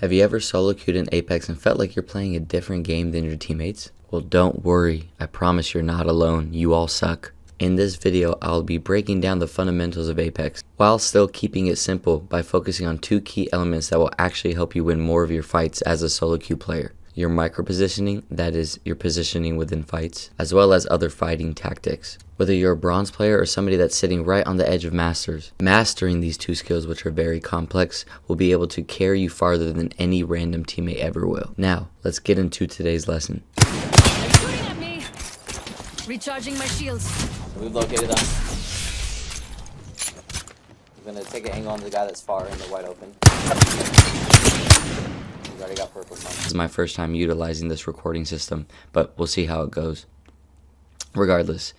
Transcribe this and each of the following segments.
Have you ever solo queued in Apex and felt like you're playing a different game than your teammates? Well, don't worry. I promise you're not alone. You all suck. In this video, I'll be breaking down the fundamentals of Apex while still keeping it simple by focusing on two key elements that will actually help you win more of your fights as a solo queue player. Your micro positioning, that is, your positioning within fights, as well as other fighting tactics. Whether you're a bronze player or somebody that's sitting right on the edge of masters, mastering these two skills, which are very complex, will be able to carry you farther than any random teammate ever will. Now, let's get into today's lesson. They're shooting at me. Recharging my shields. We've located them. I'm gonna take an angle on the guy that's far in the wide open. He's already got purple sun. This is my first time utilizing this recording system, but we'll see how it goes. Regardless,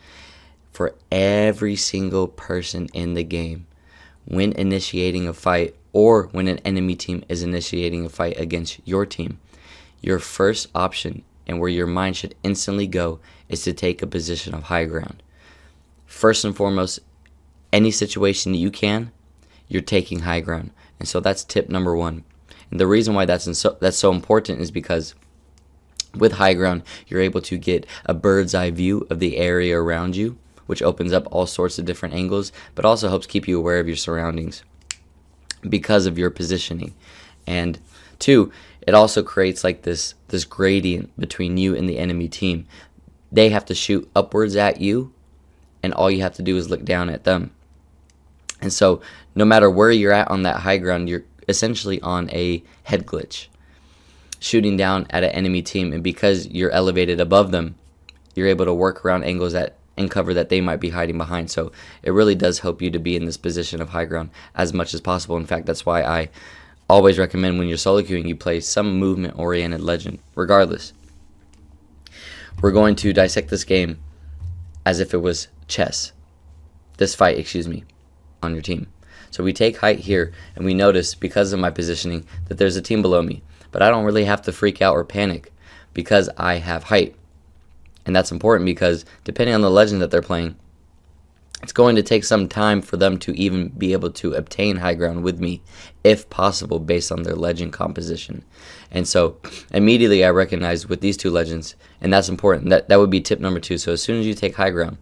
for every single person in the game, when initiating a fight or when an enemy team is initiating a fight against your team, your first option and where your mind should instantly go is to take a position of high ground. First and foremost, any situation that you can, you're taking high ground. And so that's tip number one. And the reason why that's so important is because with high ground, you're able to get a bird's eye view of the area around you, which opens up all sorts of different angles, but also helps keep you aware of your surroundings because of your positioning. And two, it also creates like this gradient between you and the enemy team. They have to shoot upwards at you, and all you have to do is look down at them. And so no matter where you're at on that high ground, you're essentially on a head glitch, shooting down at an enemy team. And because you're elevated above them, you're able to work around angles and cover that they might be hiding behind. So it really does help you to be in this position of high ground as much as possible. In fact, that's why I always recommend when you're solo queuing, you play some movement-oriented legend. Regardless, we're going to dissect this game as if it was chess. This fight, on your team. So we take height here, and we notice, because of my positioning, that there's a team below me. But I don't really have to freak out or panic because I have height. And that's important because depending on the legend that they're playing, it's going to take some time for them to even be able to obtain high ground with me, if possible, based on their legend composition. And so immediately I recognize with these two legends, and that's important. That would be tip number two. So as soon as you take high ground,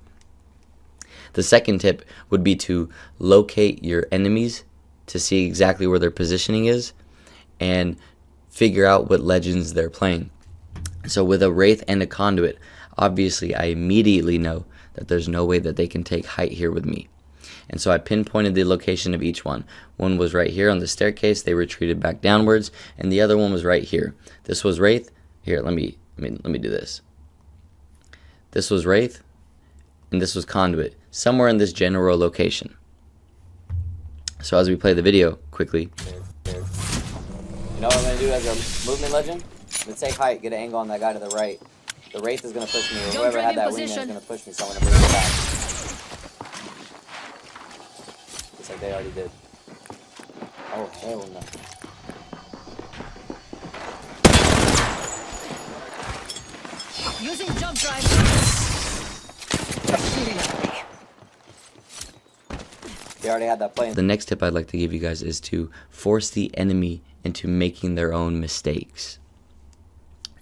the second tip would be to locate your enemies to see exactly where their positioning is and figure out what legends they're playing. So with a Wraith and a Conduit, obviously I immediately know that there's no way that they can take height here with me. And so I pinpointed the location of each one. One was right here on the staircase. They retreated back downwards, and the other one was right here. This was Wraith. Here, let me do this. This was Wraith, and this was Conduit, somewhere in this general location. So as we play the video quickly. You know what I'm going to do as a movement legend? I'm going to take height, get an angle on that guy to the right. The Wraith is going to push me, or whoever had that wingman is going to push me, so I'm going to bring it back. Just like they already did. Oh, hell no. Using jump drive. They already had that plane. The next tip I'd like to give you guys is to force the enemy into making their own mistakes.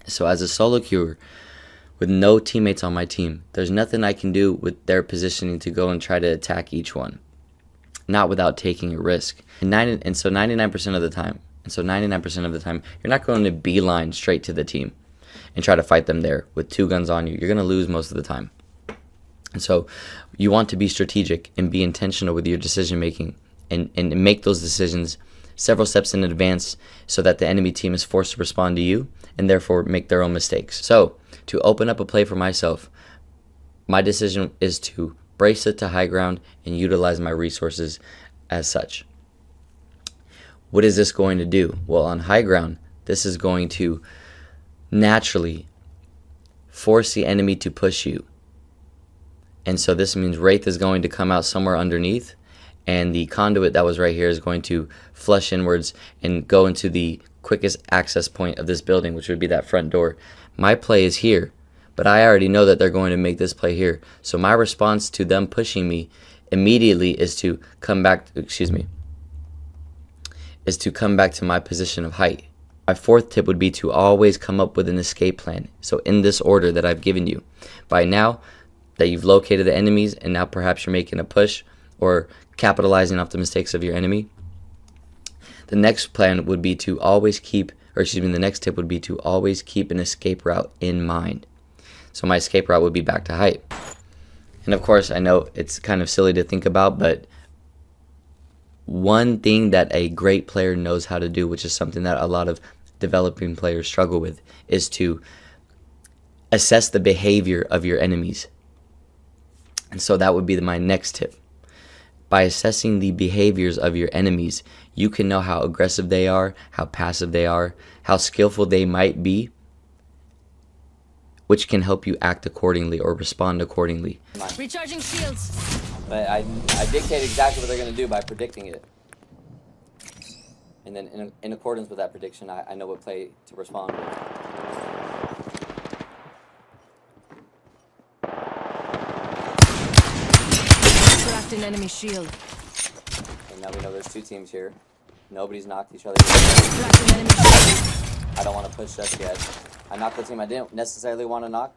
So as a solo queuer, with no teammates on my team, there's nothing I can do with their positioning to go and try to attack each one, not without taking a risk. And so 99% of the time, you're not going to beeline straight to the team and try to fight them there with two guns on you. You're going to lose most of the time. And so you want to be strategic and be intentional with your decision making and make those decisions several steps in advance so that the enemy team is forced to respond to you and therefore make their own mistakes. So to open up a play for myself, my decision is to brace it to high ground and utilize my resources as such. What is this going to do? Well, on high ground, this is going to naturally force the enemy to push you. And so this means Wraith is going to come out somewhere underneath, and the Conduit that was right here is going to flush inwards and go into the quickest access point of this building, which would be that front door. My play is here, but I already know that they're going to make this play here. So my response to them pushing me immediately is to come back to my position of height. My fourth tip would be to always come up with an escape plan. So in this order that I've given you, by now that you've located the enemies and now perhaps you're making a push or capitalizing off the mistakes of your enemy, the next plan would be to always keep, or excuse me, the next tip would be to always keep an escape route in mind. So my escape route would be back to height. And of course, I know it's kind of silly to think about, but one thing that a great player knows how to do, which is something that a lot of developing players struggle with, is to assess the behavior of your enemies. And so that would be my next tip. By assessing the behaviors of your enemies, you can know how aggressive they are, how passive they are, how skillful they might be, which can help you act accordingly or respond accordingly. Recharging shields. But I dictate exactly what they're going to do by predicting it. And then in accordance with that prediction, I know what play to respond with. Cracked an enemy shield. And now we know there's two teams here. Nobody's knocked each other. Cracked an enemy shield. I don't want to push just yet. I knocked the team I didn't necessarily want to knock,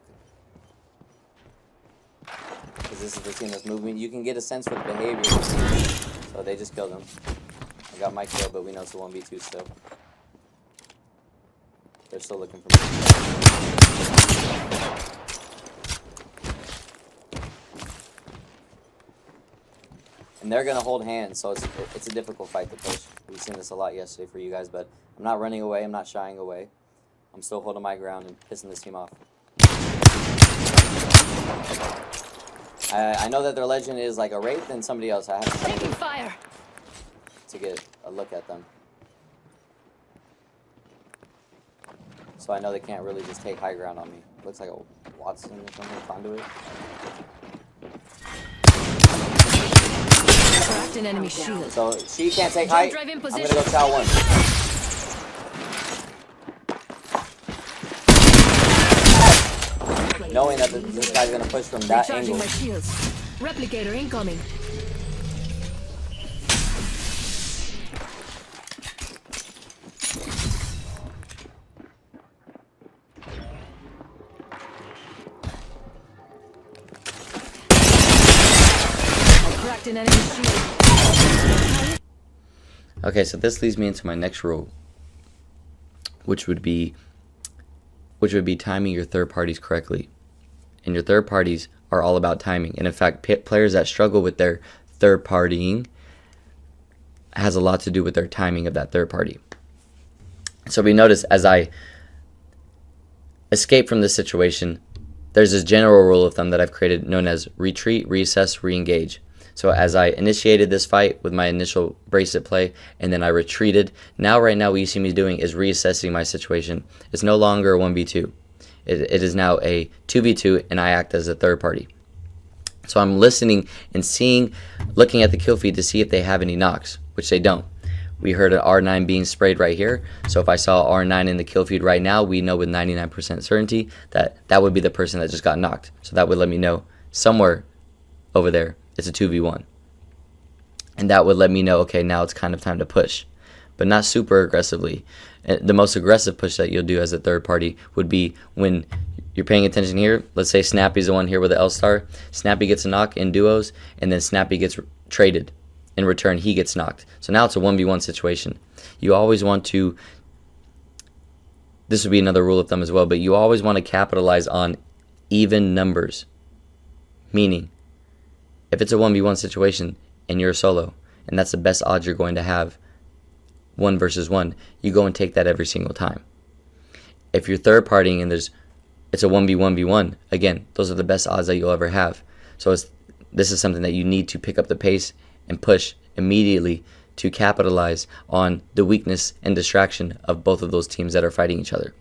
because this is the team that's moving. You can get a sense for the behavior of the team. So they just killed him. I got my kill, but we know it's a 1v2 still. They're still looking for me. And they're going to hold hands, so it's a difficult fight to push. We've seen this a lot yesterday for you guys, but I'm not running away. I'm not shying away. I'm still holding my ground and pissing this team off. I know that their legend is like a Wraith and somebody else. I have Taking fire. to get a look at them. So I know they can't really just take high ground on me. Looks like a Watson or something, conduit. Cracked an enemy shield. So she can't take height. Drive in I'm gonna position. go chow one. Knowing that this guy's gonna push from that Recharging angle. my shields. Replicator incoming. I cracked an enemy shield. Okay, so this leads me into my next rule, which would be timing your third parties correctly. And your third parties are all about timing. And in fact, players that struggle with their third partying has a lot to do with their timing of that third party. So we notice as I escape from this situation, there's this general rule of thumb that I've created known as retreat, reassess, re-engage. So as I initiated this fight with my initial bracelet play, and then I retreated, right now what you see me doing is reassessing my situation. It's no longer a 1v2. It is now a 2v2, and I act as a third party. So I'm listening and looking at the kill feed to see if they have any knocks, which they don't. We heard an R9 being sprayed right here. So if I saw R9 in the kill feed right now, we know with 99% certainty that that would be the person that just got knocked. So that would let me know somewhere over there it's a 2v1. And that would let me know, okay, now it's kind of time to push. But not super aggressively. The most aggressive push that you'll do as a third party would be when you're paying attention here. Let's say Snappy's the one here with the L-star. Snappy gets a knock in duos, and then Snappy gets traded. In return, he gets knocked. So now it's a 1v1 situation. You always want to, this would be another rule of thumb as well, but you always want to capitalize on even numbers. Meaning, if it's a 1v1 situation and you're a solo, and that's the best odds you're going to have, 1 versus 1, you go and take that every single time. If you're third partying and it's a 1v1v1, again, those are the best odds that you'll ever have. So this is something that you need to pick up the pace and push immediately to capitalize on the weakness and distraction of both of those teams that are fighting each other.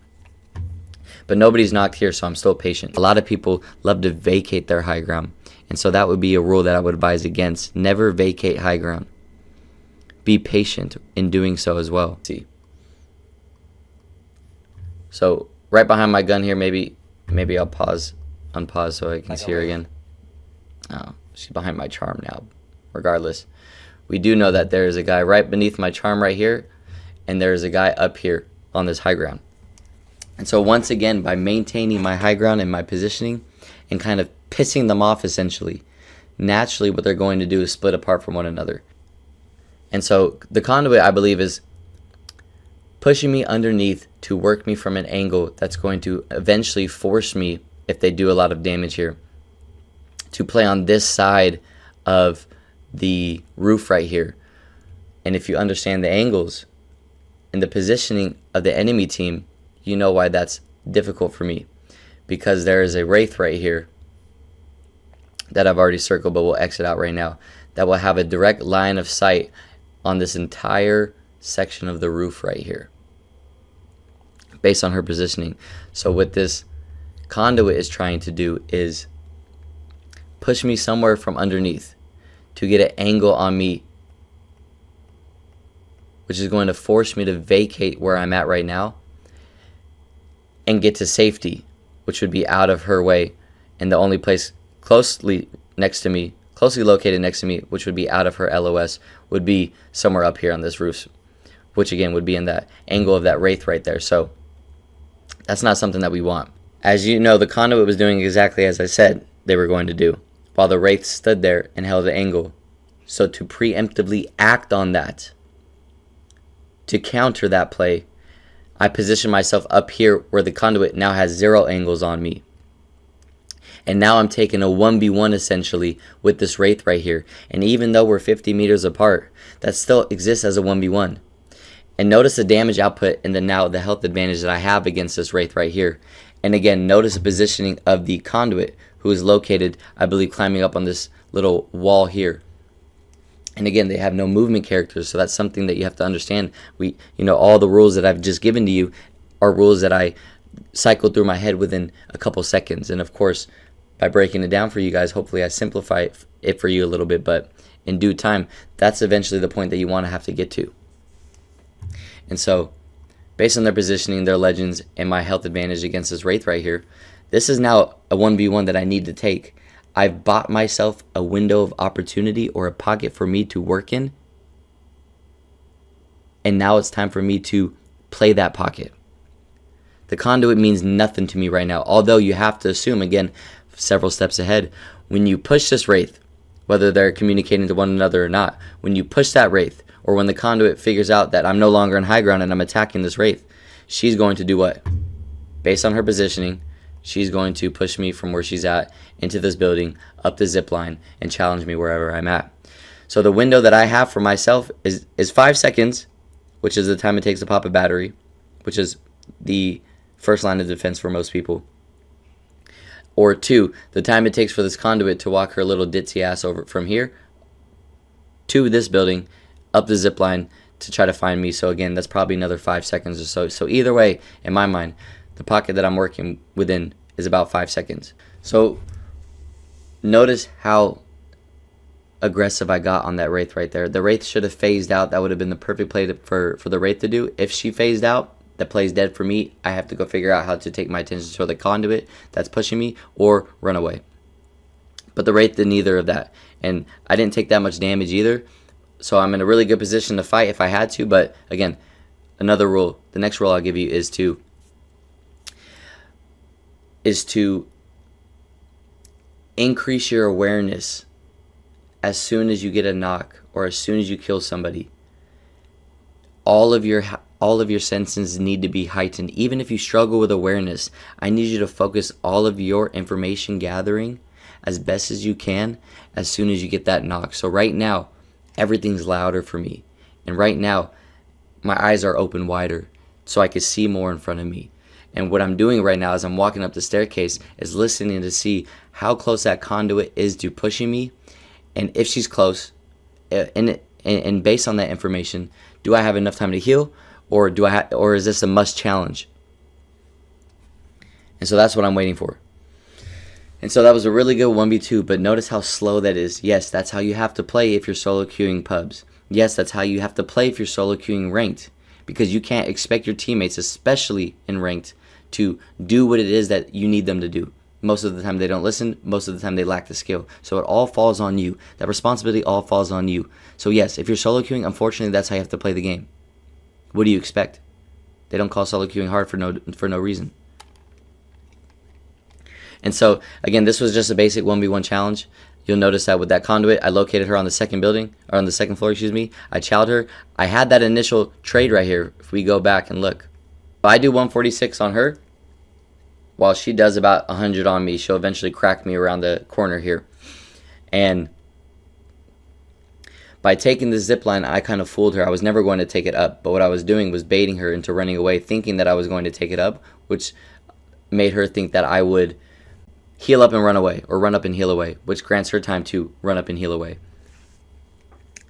But nobody's knocked here, so I'm still patient. A lot of people love to vacate their high ground, and so that would be a rule that I would advise against. Never vacate high ground. Be patient in doing so as well. See. So right behind my gun here, maybe I'll unpause so I can see her again. Oh, she's behind my charm now. Regardless, we do know that there is a guy right beneath my charm right here, and there is a guy up here on this high ground. And so once again, by maintaining my high ground and my positioning and kind of pissing them off essentially, naturally what they're going to do is split apart from one another. And so the conduit, I believe, is pushing me underneath to work me from an angle that's going to eventually force me, if they do a lot of damage here, to play on this side of the roof right here. And if you understand the angles and the positioning of the enemy team, you know why that's difficult for me. Because there is a wraith right here that I've already circled, but we'll exit out right now, that will have a direct line of sight on this entire section of the roof right here, based on her positioning. So what this conduit is trying to do is push me somewhere from underneath to get an angle on me, which is going to force me to vacate where I'm at right now and get to safety, which would be out of her way, and the only place closely located next to me, which would be out of her LOS, would be somewhere up here on this roof, which again would be in that angle of that wraith right there. So that's not something that we want. As you know, the conduit was doing exactly as I said they were going to do, while the wraith stood there and held an angle. So to preemptively act on that, to counter that play, I position myself up here where the conduit now has 0 angles on me. And now I'm taking a 1v1 essentially with this wraith right here. And even though we're 50 meters apart, that still exists as a 1v1. And notice the damage output and now the health advantage that I have against this wraith right here. And again, notice the positioning of the conduit, who is located, I believe, climbing up on this little wall here. And again, they have no movement characters, so that's something that you have to understand. All the rules that I've just given to you are rules that I cycled through my head within a couple seconds. And of course, by breaking it down for you guys, hopefully I simplify it for you a little bit, but in due time, that's eventually the point that you want to have to get to. And so, based on their positioning, their legends, and my health advantage against this wraith right here, this is now a 1v1 that I need to take. I've bought myself a window of opportunity or a pocket for me to work in. And now it's time for me to play that pocket. The conduit means nothing to me right now. Although you have to assume, again, several steps ahead, when you push this wraith, whether they're communicating to one another or not, when you push that wraith, or when the conduit figures out that I'm no longer in high ground and I'm attacking this wraith, she's going to do what? Based on her positioning, she's going to push me from where she's at into this building, up the zip line, and challenge me wherever I'm at. So the window that I have for myself is 5 seconds, which is the time it takes to pop a battery, which is the first line of defense for most people. Or 2, the time it takes for this conduit to walk her little ditzy ass over from here to this building, up the zip line to try to find me. So again, that's probably another 5 seconds or so. So either way, in my mind, the pocket that I'm working within is about 5 seconds. So notice how aggressive I got on that wraith right there. The wraith should have phased out. That would have been the perfect play for the wraith to do. If she phased out, that play's dead for me. I have to go figure out how to take my attention to the conduit that's pushing me or run away. But the wraith did neither of that. And I didn't take that much damage either. So I'm in a really good position to fight if I had to. But again, another rule, the next rule I'll give you is to increase your awareness as soon as you get a knock or as soon as you kill somebody. All of your senses need to be heightened. Even if you struggle with awareness, I need you to focus all of your information gathering as best as you can as soon as you get that knock. So right now, everything's louder for me. And right now, my eyes are open wider so I can see more in front of me. And what I'm doing right now as I'm walking up the staircase is listening to see how close that conduit is to pushing me. And if she's close, and based on that information, do I have enough time to heal? Or or is this a must challenge? And so that's what I'm waiting for. And so that was a really good 1v2, but notice how slow that is. Yes, that's how you have to play if you're solo queuing pubs. Yes, that's how you have to play if you're solo queuing ranked. Because you can't expect your teammates, especially in ranked, to do what it is that you need them to do. Most of the time they don't listen. Most of the time they lack the skill. So it all falls on you. That responsibility all falls on you. So yes, if you're solo queuing, unfortunately that's how you have to play the game. What do you expect? They don't call solo queuing hard for no reason. And so, again, this was just a basic 1v1 challenge. You'll notice that with that conduit, I located her on the second building, or on the second floor, excuse me. I chowed her. I had that initial trade right here, if we go back and look. If I do 146 on her, while she does about 100 on me, she'll eventually crack me around the corner here. And by taking the zip line, I kind of fooled her. I was never going to take it up, but what I was doing was baiting her into running away, thinking that I was going to take it up, which made her think that I would heal up and run away, or run up and heal away, which grants her time to run up and heal away.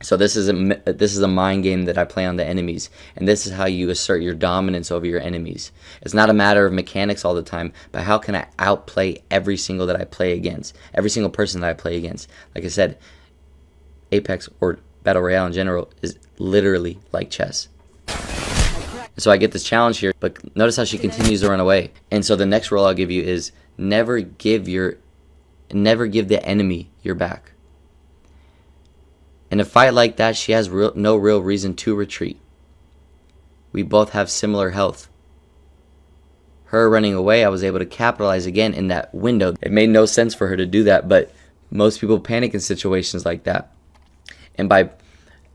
So this is a mind game that I play on the enemies, and this is how you assert your dominance over your enemies. It's not a matter of mechanics all the time, but how can I outplay every single that I play against, every single person that I play against. Like I said, Apex or Battle Royale in general is literally like chess. So I get this challenge here, but notice how she continues to run away. And so the next rule I'll give you is never give the enemy your back. In a fight like that, she has no real reason to retreat. We both have similar health. Her running away, I was able to capitalize again in that window. It made no sense for her to do that, but most people panic in situations like that. And by,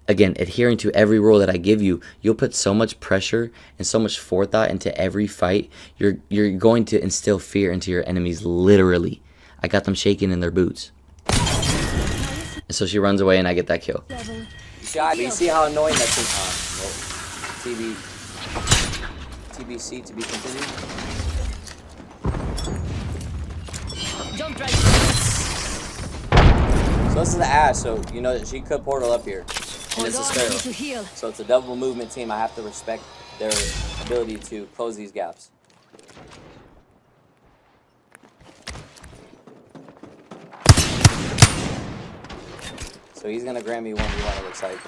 again, adhering to every rule that I give you, you'll put so much pressure and so much forethought into every fight. You're going to instill fear into your enemies, literally. I got them shaking in their boots. And so she runs away and I get that kill. You see how annoying that thing is? TBC to be continued. Jump right. So this is the Ash, so you know that she could portal up here. And it's a Sparrow. To heal. So it's a double movement team. I have to respect their ability to close these gaps. So he's gonna grant me 1v1, it looks like.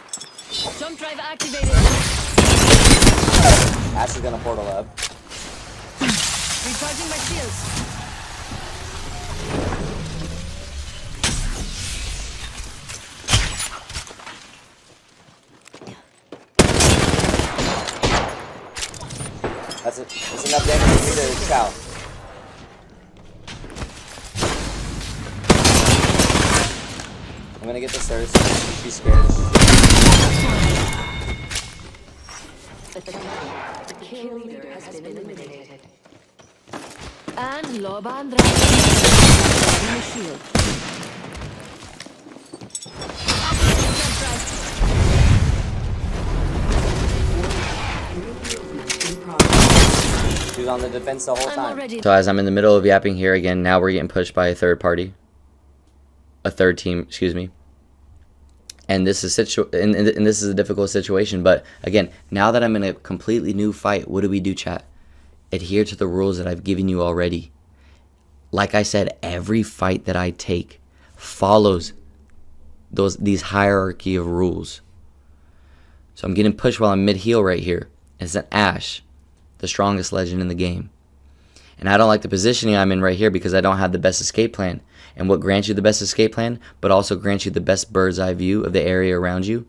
Jump drive activated. Ash is gonna portal up. Recharging my shields. That's enough damage for me to chow. I'm gonna get the Surge. She's scared. The kill leader has been eliminated. And Loba and Dragon. The shield. Jump right. She was on the defense the whole I'm time. already. So as I'm in the middle of yapping here again, now we're getting pushed by a third party. A third team, excuse me. And this is and this is a difficult situation, but again, now that I'm in a completely new fight, what do we do, chat? Adhere to the rules that I've given you already. Like I said, every fight that I take follows these hierarchy of rules. So I'm getting pushed while I'm mid-heal right here. It's an Ashe, the strongest legend in the game. And I don't like the positioning I'm in right here because I don't have the best escape plan. And what grants you the best escape plan, but also grants you the best bird's eye view of the area around you?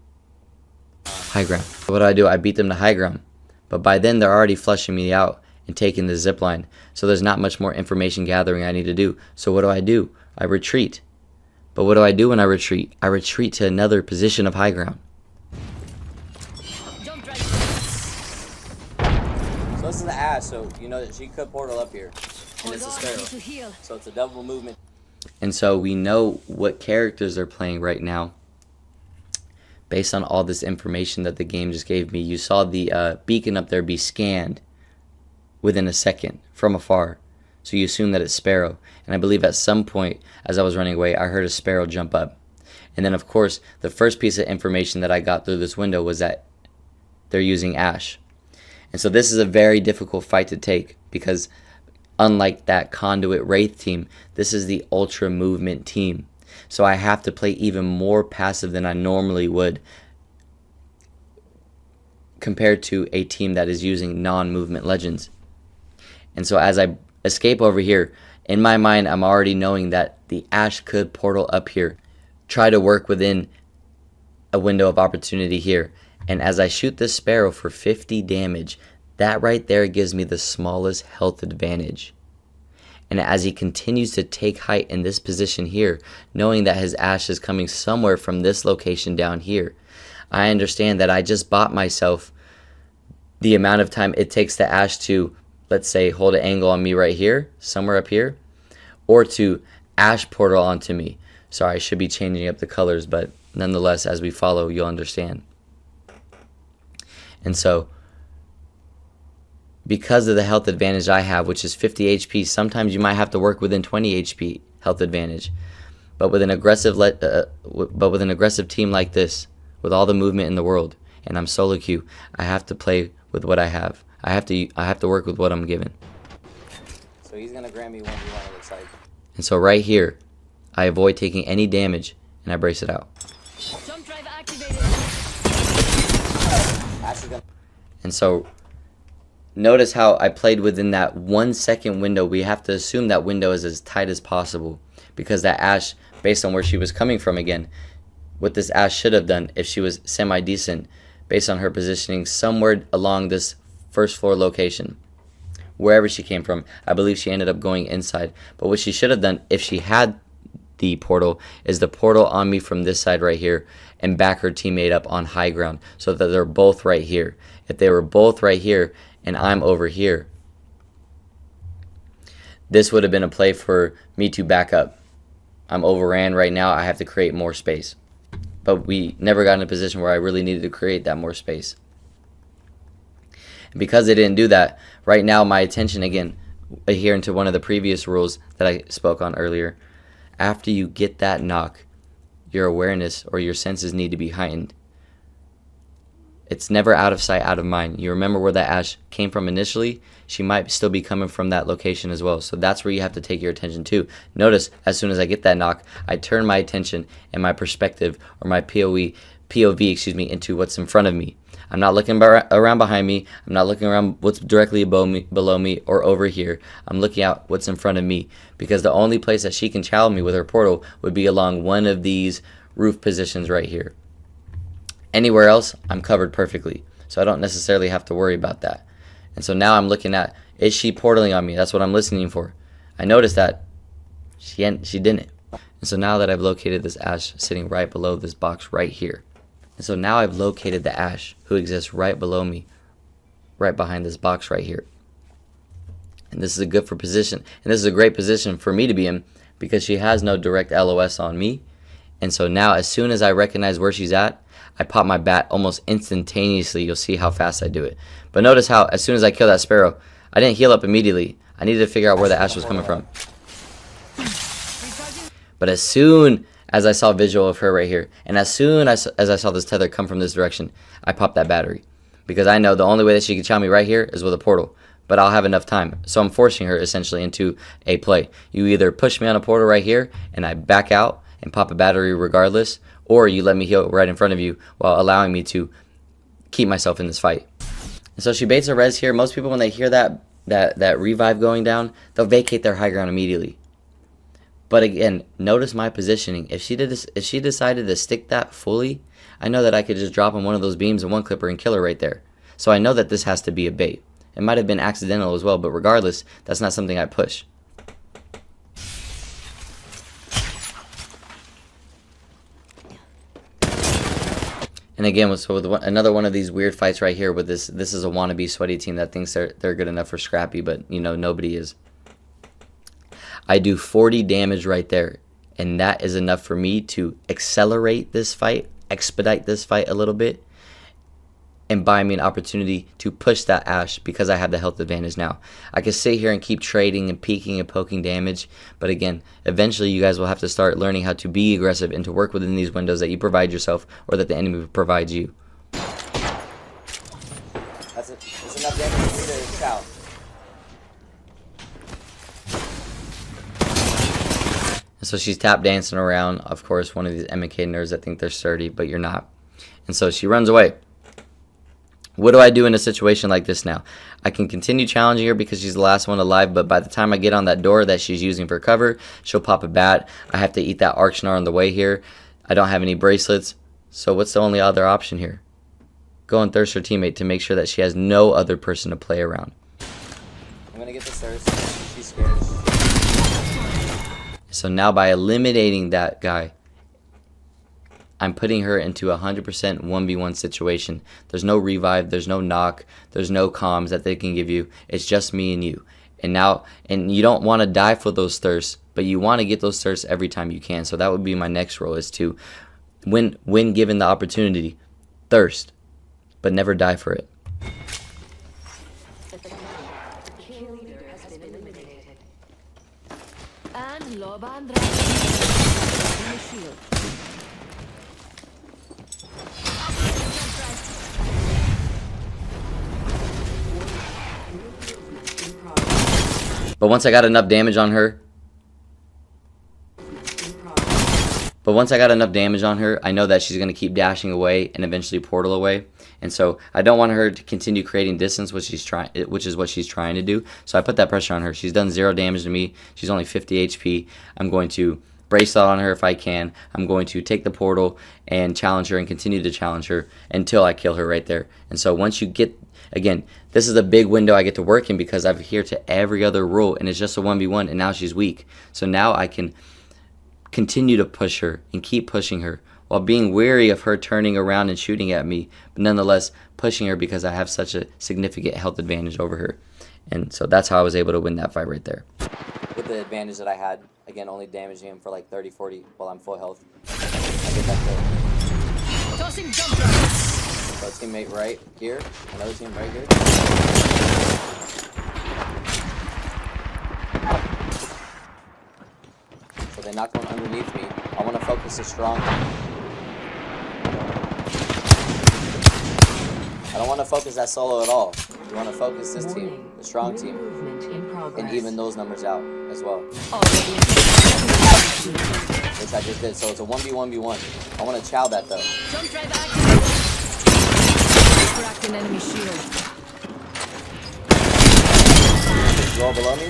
High ground. So what do? I beat them to high ground. But by then they're already flushing me out and taking the zip line. So there's not much more information gathering I need to do. So what do? I retreat. But what do I do when I retreat? I retreat to another position of high ground. Jump right. So this is the Ashe, so you know that she could portal up here. And it's a Sparrow. To heal. So it's a double movement. And so we know what characters they're playing right now based on all this information that the game just gave me. You saw the beacon up there be scanned within a second from afar. So you assume that it's Sparrow. And I believe at some point as I was running away, I heard a Sparrow jump up. And then of course, the first piece of information that I got through this window was that they're using Ashe. And so this is a very difficult fight to take because unlike that Conduit Wraith team, this is the Ultra Movement team. So I have to play even more passive than I normally would compared to a team that is using non-movement legends. And so as I escape over here, in my mind I'm already knowing that the Ashe could portal up here, try to work within a window of opportunity here. And as I shoot this Sparrow for 50 damage, That right there gives me the smallest health advantage. And as he continues to take height in this position here, knowing that his Ashe is coming somewhere from this location down here, I understand that I just bought myself the amount of time it takes the Ashe to, let's say, hold an angle on me right here, somewhere up here, or to Ashe portal onto me. Sorry, I should be changing up the colors, but nonetheless, as we follow, you'll understand. And so, because of the health advantage I have, which is 50 HP, sometimes you might have to work within 20 HP health advantage. But with an aggressive team like this, with all the movement in the world, and I'm solo queue, I have to play with what I have. I have to work with what I'm given. So he's gonna grant me 1v1, it looks like. And so right here, I avoid taking any damage and I brace it out. Jump drive activated. Ashe is gonna... And so notice how I played within that 1 second window. We have to assume that window is as tight as possible, because that Ashe, based on where she was coming from again, what this Ashe should have done if she was semi-decent, based on her positioning somewhere along this first floor location, wherever she came from. I believe she ended up going inside. But what she should have done if she had the portal is the portal on me from this side right here and back her teammate up on high ground so that they're both right here. If they were both right here and I'm over here, this would have been a play for me to back up. I'm overran right now. I have to create more space. But we never got in a position where I really needed to create that more space. And because they didn't do that, right now my attention, again, adhering to one of the previous rules that I spoke on earlier, after you get that knock, your awareness or your senses need to be heightened. It's never out of sight, out of mind. You remember where that Ashe came from initially, she might still be coming from that location as well. So that's where you have to take your attention to. Notice, as soon as I get that knock, I turn my attention and my perspective, or my POV, into what's in front of me. I'm not looking around behind me. I'm not looking around what's directly below me or over here. I'm looking out what's in front of me, because the only place that she can challenge me with her portal would be along one of these roof positions right here. Anywhere else, I'm covered perfectly, so I don't necessarily have to worry about that. And so now I'm looking at, is she portaling on me? That's what I'm listening for. I noticed that she didn't. And so now that I've located this Ashe sitting right below this box right here, and so now I've located the Ashe who exists right below me, right behind this box right here. And this is a good for position, and this is a great position for me to be in, because she has no direct LOS on me. And so now, as soon as I recognize where she's at, I pop my bat almost instantaneously. You'll see how fast I do it. But notice how, as soon as I kill that Sparrow, I didn't heal up immediately. I needed to figure out where the Ashe was coming from. But as soon as I saw visual of her right here, and as soon as I saw this tether come from this direction, I popped that battery. Because I know the only way that she can chow me right here is with a portal. But I'll have enough time. So I'm forcing her essentially into a play. You either push me on a portal right here, and I back out and pop a battery regardless, or you let me heal right in front of you while allowing me to keep myself in this fight. And so she baits a res here. Most people, when they hear that revive going down, they'll vacate their high ground immediately. But again, notice my positioning. If she decided to stick that fully, I know that I could just drop on one of those beams and one clipper and kill her right there. So I know that this has to be a bait. It might have been accidental as well, but regardless, that's not something I push. And again, so with another one of these weird fights right here with this is a wannabe sweaty team that thinks they're good enough for scrappy, but you know, nobody is. I do 40 damage right there, and that is enough for me to accelerate this fight, expedite this fight a little bit, and buy me an opportunity to push that Ashe because I have the health advantage now. I can sit here and keep trading and peeking and poking damage, but again, eventually you guys will have to start learning how to be aggressive and to work within these windows that you provide yourself or that the enemy provides you. That's enough damage for me to chow. And so she's tap dancing around, of course, one of these MK nerds that think they're sturdy, but you're not. And so she runs away. What do I do in a situation like this now? I can continue challenging her because she's the last one alive, but by the time I get on that door that she's using for cover, she'll pop a bat. I have to eat that Archnar on the way here. I don't have any bracelets, so what's the only other option here? go and thirst her teammate to make sure that she has no other person to play around. I'm gonna get this thirst. She's scared. So now by eliminating that guy, I'm putting her into a 100% 1v1 situation. There's no revive, there's no knock, there's no comms that they can give you. It's just me and you. And you don't want to die for those thirsts, but you want to get those thirsts every time you can. So that would be my next role, is to, when given the opportunity, thirst, but never die for it. The kill leader has been eliminated. And Loba and Dragon in the shield. But once I got enough damage on her, I know that she's going to keep dashing away and eventually portal away. And so I don't want her to continue creating distance, which is what she's trying to do. So I put that pressure on her. She's done 0 damage to me. She's only 50 HP. I'm going to brace that on her if I can. I'm going to take the portal and challenge her and continue to challenge her until I kill her right there. And so once you get, again, this is a big window I get to work in because I've adhered to every other rule, and it's just a 1v1, and now she's weak. So now I can continue to push her and keep pushing her while being wary of her turning around and shooting at me, but nonetheless pushing her because I have such a significant health advantage over her. And so that's how I was able to win that fight right there. With the advantage that I had, again, only damaging him for like 30, 40 while I'm full health. I get that kill. Tossing jump drive. So a teammate right here, another team right here. So they knocked one underneath me. I want to focus the strong. I don't want to focus that solo at all. We want to focus this team, the strong team, and even those numbers out as well. Which I just did. So it's a 1v1v1. I want to chow that though. Jump drive activated. Cracked an enemy shield. Roll below me.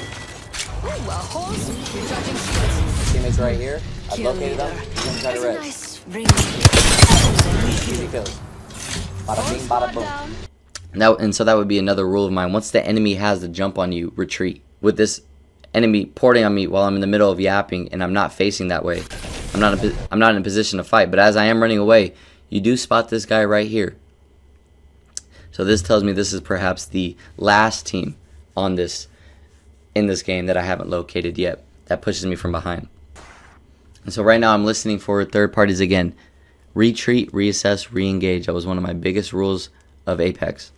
Ooh, a horse. Recharging shields. Teammates right here. I've Kill located them. leader. I'm gonna try to That's a res. nice ring. Easy kills. Bada bing, bada boom. Down. And so that would be another rule of mine. Once the enemy has the jump on you, retreat. With this enemy porting on me while I'm in the middle of yapping and I'm not facing that way, I'm not in a position to fight. But as I am running away, you do spot this guy right here. So this tells me this is perhaps the last team on this in this game that I haven't located yet that pushes me from behind. And so right now I'm listening for third parties again. Retreat, reassess, re-engage. That was one of my biggest rules of Apex.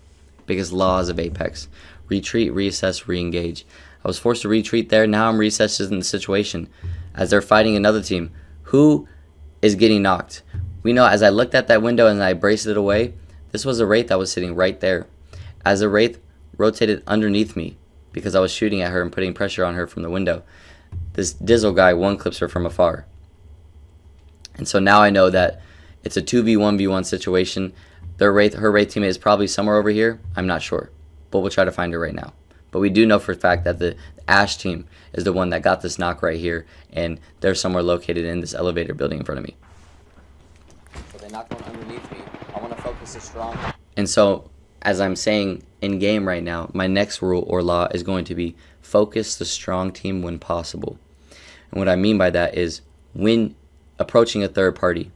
Biggest laws of Apex. Retreat, reassess, re-engage. I was forced to retreat there. Now I'm reassessing the situation as they're fighting another team. Who is getting knocked? We know as I looked at that window and I braced it away, this was a Wraith that was sitting right there. As the Wraith rotated underneath me because I was shooting at her and putting pressure on her from the window, this Dizzle guy one-clips her from afar. And so now I know that it's a 2v1v1 situation. Her Wraith teammate is probably somewhere over here. I'm not sure, but we'll try to find her right now. But we do know for a fact that the Ash team is the one that got this knock right here, and they're somewhere located in this elevator building in front of me. So they knocked one underneath me. I want to focus the strong. And so, as I'm saying in game right now, my next rule or law is going to be focus the strong team when possible. And what I mean by that is when approaching a third party,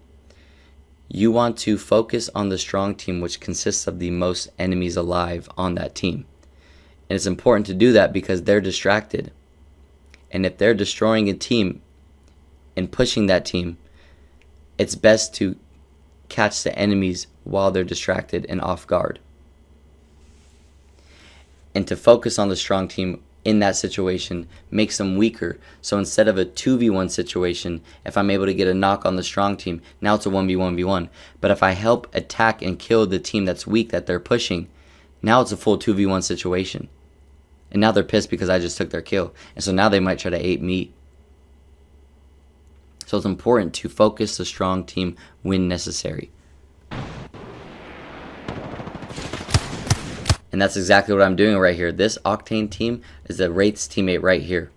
you want to focus on the strong team, which consists of the most enemies alive on that team. And it's important to do that because they're distracted. And if they're destroying a team and pushing that team, it's best to catch the enemies while they're distracted and off guard. And to focus on the strong team in that situation makes them weaker. So instead of a 2v1 situation, if I'm able to get a knock on the strong team, now it's a 1v1v1. But if I help attack and kill the team that's weak that they're pushing, now it's a full 2v1 situation. And now they're pissed because I just took their kill. And so now they might try to ape me. So it's important to focus the strong team when necessary. And that's exactly what I'm doing right here. This Octane team is the Wraith's teammate right here.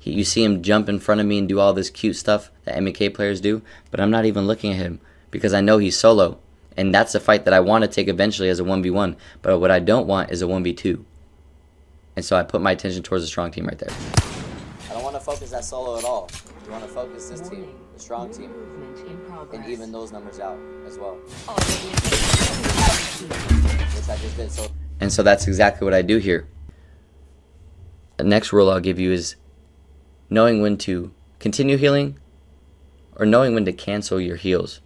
You see him jump in front of me and do all this cute stuff that M&K players do, but I'm not even looking at him because I know he's solo. And that's the fight that I want to take eventually as a 1v1. But what I don't want is a 1v2. And so I put my attention towards the strong team right there. I don't want to focus that solo at all. We want to focus this team, the strong team, Movement in progress. and even those numbers out as well, Already which I just did. So And so that's exactly what I do here. The next rule I'll give you is knowing when to continue healing or knowing when to cancel your heals.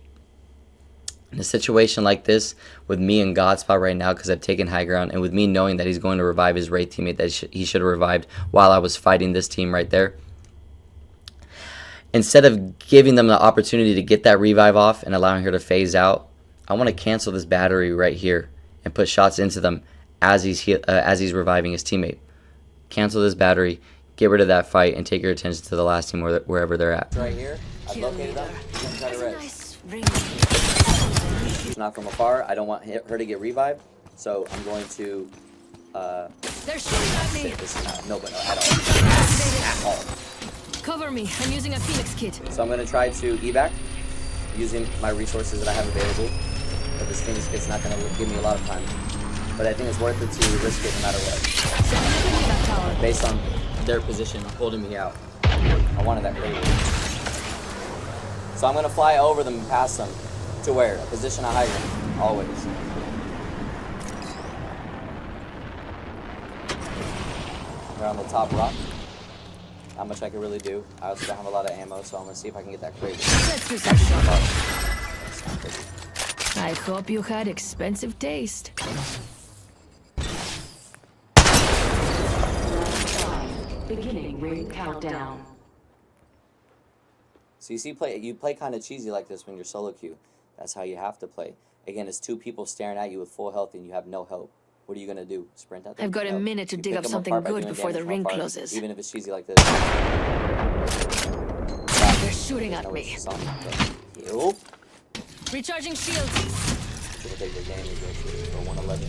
In a situation like this, with me in God spot right now because I've taken high ground, and with me knowing that he's going to revive his Wraith teammate that he should have revived while I was fighting this team right there, instead of giving them the opportunity to get that revive off and allowing her to phase out, I want to cancel this battery right here and put shots into them as he's reviving his teammate. Cancel this battery, get rid of that fight, and take your attention to the last team wherever they're at. right here, I've located them. I'm gonna try to res. Nice ring. Not from afar. I don't want her to get revived, so I'm going to They're shooting at me. sit this out. No, but no, at all. Cover me. I'm using a Phoenix kit. So I'm going to try to evac using my resources that I have available. But this Phoenix kit's not going to give me a lot of time. But I think it's worth it to risk it no matter what. Send me to that tower. Based on their position holding me out. I wanted that crazy. So I'm going to fly over them and past them. To where? A position of high ground. Always. We're on the top rock. Not much I can really do. I also don't have a lot of ammo, so I'm going to see if I can get that crazy. Let's do some shopping. I hope you had expensive taste. beginning ring countdown. So you play kind of cheesy like this when you're solo queue. That's how you have to play. Again, it's two people staring at you with full health and you have no help. What are you gonna do? Sprint at them? I've got a No. minute to You dig pick up them something apart by good doing before the damage ring from afar, closes. Even if it's cheesy like this. They're shooting at No, me. it's just something, but heal. Recharging shields. Should take the damage for 111.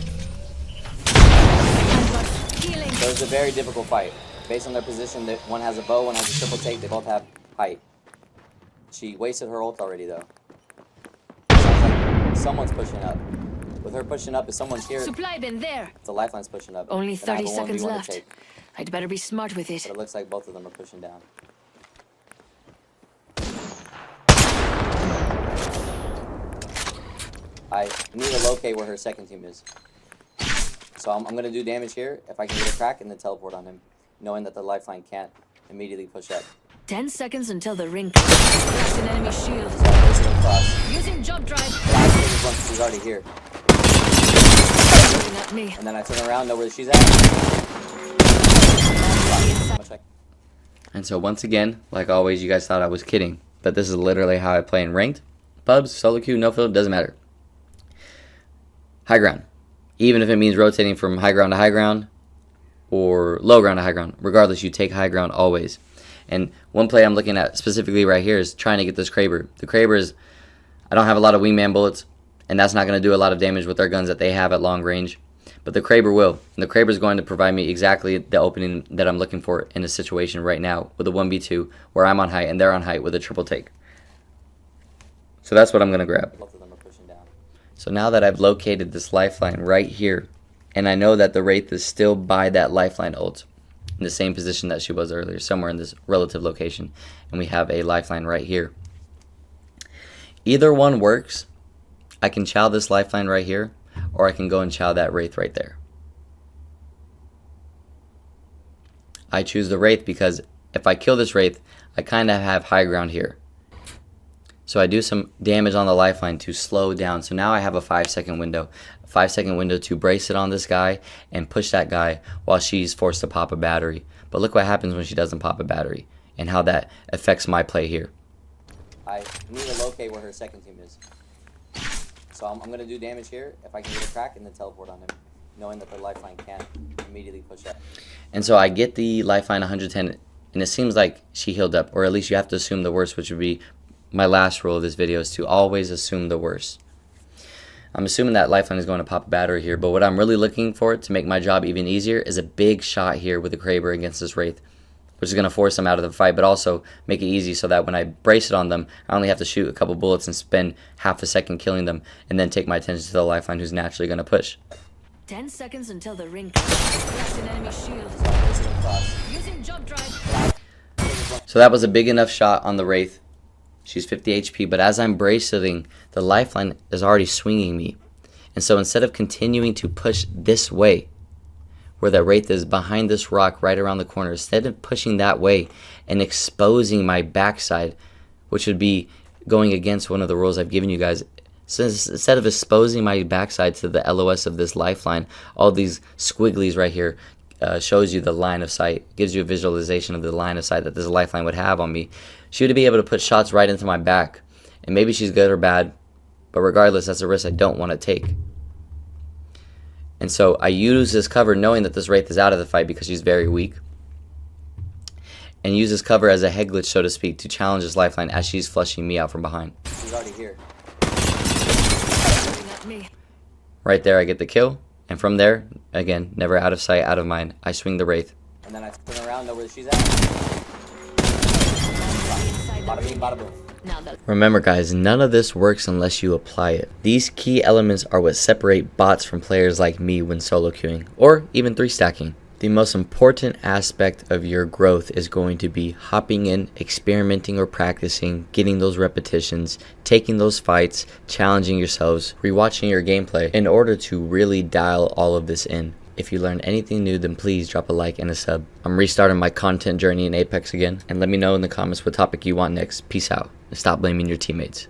Healing. So it's a very difficult fight. Based on their position, that one has a bow, one has a triple take. They both have height. She wasted her ult already, though. Sounds like someone's pushing up. With her pushing up, if someone's here, Supply bin there. the lifeline's pushing up. Only Then I have 30 a seconds 1v1 to left. take. I'd better be smart with it. But it looks like both of them are pushing down. I need to locate where her second team is. So I'm going to do damage here if I can get a crack and then teleport on him, knowing that the lifeline can't immediately push up. 10 seconds until the ring closes. Cracked an enemy shield. So I'm racing across. Using jump drive. But I think this one, she's already here. Shooting at me. And then I turn around, know where she's at. How much I- And so once again, like always, you guys thought I was kidding. But this is literally how I play in ranked. Pubs, solo queue, no field, doesn't matter. High ground. Even if it means rotating from high ground to high ground or low ground to high ground. Regardless, you take high ground always. And one play I'm looking at specifically right here is trying to get this Kraber. The Kraber is, I don't have a lot of wingman bullets, and that's not going to do a lot of damage with their guns that they have at long range. But the Kraber will. And the Kraber is going to provide me exactly the opening that I'm looking for in a situation right now with a 1v2 where I'm on height and they're on height with a triple take. So that's what I'm going to grab. Both of them are pushing down. So now that I've located this lifeline right here, and I know that the Wraith is still by that lifeline ult, in the same position that she was earlier, somewhere in this relative location, and we have a lifeline right here. Either one works. I can chow this lifeline right here, or I can go and chow that Wraith right there. I choose the Wraith because if I kill this Wraith, I kind of have high ground here. So I do some damage on the lifeline to slow down. So now I have a 5-second window. A 5-second window to brace it on this guy and push that guy while she's forced to pop a battery. But look what happens when she doesn't pop a battery and how that affects my play here. I need to locate where her second team is. So I'm going to do damage here if I can get a crack and then teleport on him, knowing that the lifeline can't immediately push up. And so I get the lifeline 110, and it seems like she healed up, or at least you have to assume the worst, which would be my last rule of this video, is to always assume the worst. I'm assuming that lifeline is going to pop a battery here, but what I'm really looking for to make my job even easier is a big shot here with the Kraber against this Wraith. which is going to force them out of the fight, but also make it easy so that when I brace it on them, I only have to shoot a couple bullets and spend half a second killing them, and then take my attention to the lifeline who's naturally going to push. 10 seconds until the ring cracks an enemy shield. Using jump drive. So that was a big enough shot on the Wraith. She's 50 HP, but as I'm braceleting, the lifeline is already swinging me. And so instead of continuing to push this way, where the Wraith is behind this rock right around the corner, instead of pushing that way and exposing my backside, which would be going against one of the rules I've given you guys, since instead of exposing my backside to the LOS of this lifeline, all these squigglies right here shows you the line of sight, gives you a visualization of the line of sight that this lifeline would have on me. She would be able to put shots right into my back, and maybe she's good or bad, but regardless, that's a risk I don't want to take. And so I use this cover knowing that this Wraith is out of the fight because she's very weak, and use this cover as a head glitch, so to speak, to challenge this lifeline as she's flushing me out from behind. She's already here. At me. Right there I get the kill, and from there, again, never out of sight, out of mind, I swing the Wraith. And then I turn around, know where she's at. Bada bing, bada boom. Now the Remember guys, none of this works unless you apply it. These key elements are what separate bots from players like me when solo queuing, or even 3-stacking. The most important aspect of your growth is going to be hopping in, experimenting or practicing, getting those repetitions, taking those fights, challenging yourselves, rewatching your gameplay in order to really dial all of this in. If you learned anything new, then please drop a like and a sub. I'm restarting my content journey in Apex again, and let me know in the comments what topic you want next. Peace out, and stop blaming your teammates.